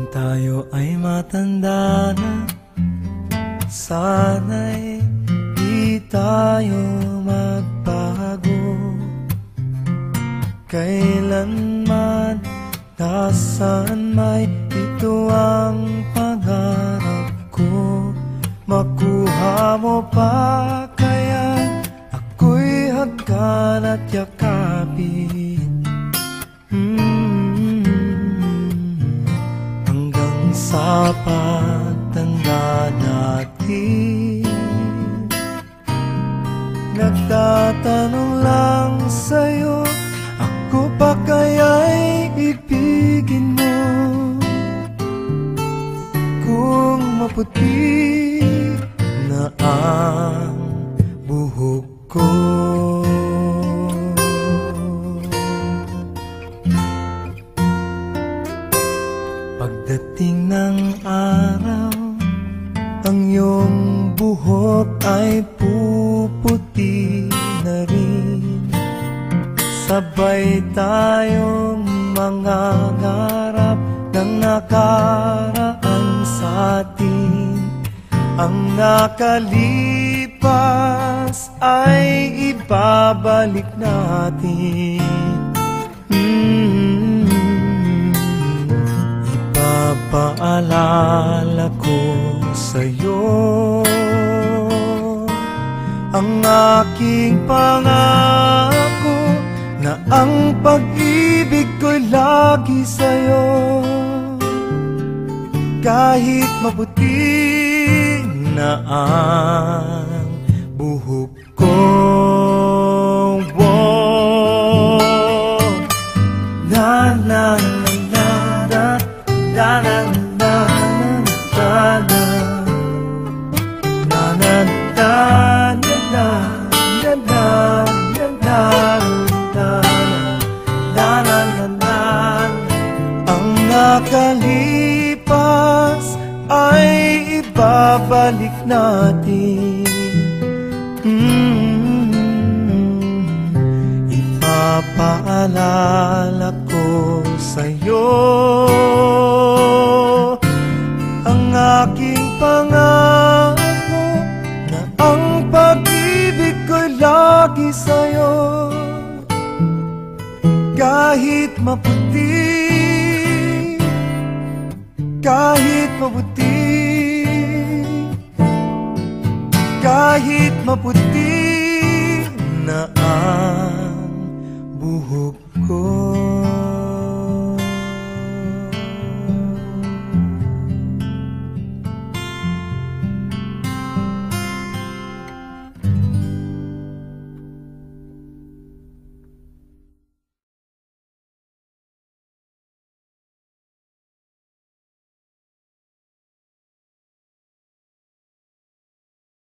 tayo ay matanda na, sana'y di tayo magbago. Kailanman, nasaan may ito ang pangarap ko. Makuha mo pa kaya ako'y hagkan at yakapin, hanggang sa pagtanda natin. Nagtatanong lang sa'yo, ako pa kaya'y ibigin mo? Kung maputi na ang buhok ko, pagdating ng araw, ang iyong buhok ay puputi na rin. Sabay tayong mangangarap ng nakaraan sa atin. Ang nakalipas ay ibabalik natin. Ipapaalala ko sa'yo ang aking pangako, na ang pag-ibig ko'y lagi sa'yo. Kahit maputi na ang buhok ko, na na na na na na na na na na na nakalipas ay ibabalik natin. Ipapaalala ko sa'yo ang aking pangako, na ang pag-ibig ko'y lagi sa'yo. Kahit maputi, kahit maputi, kahit maputi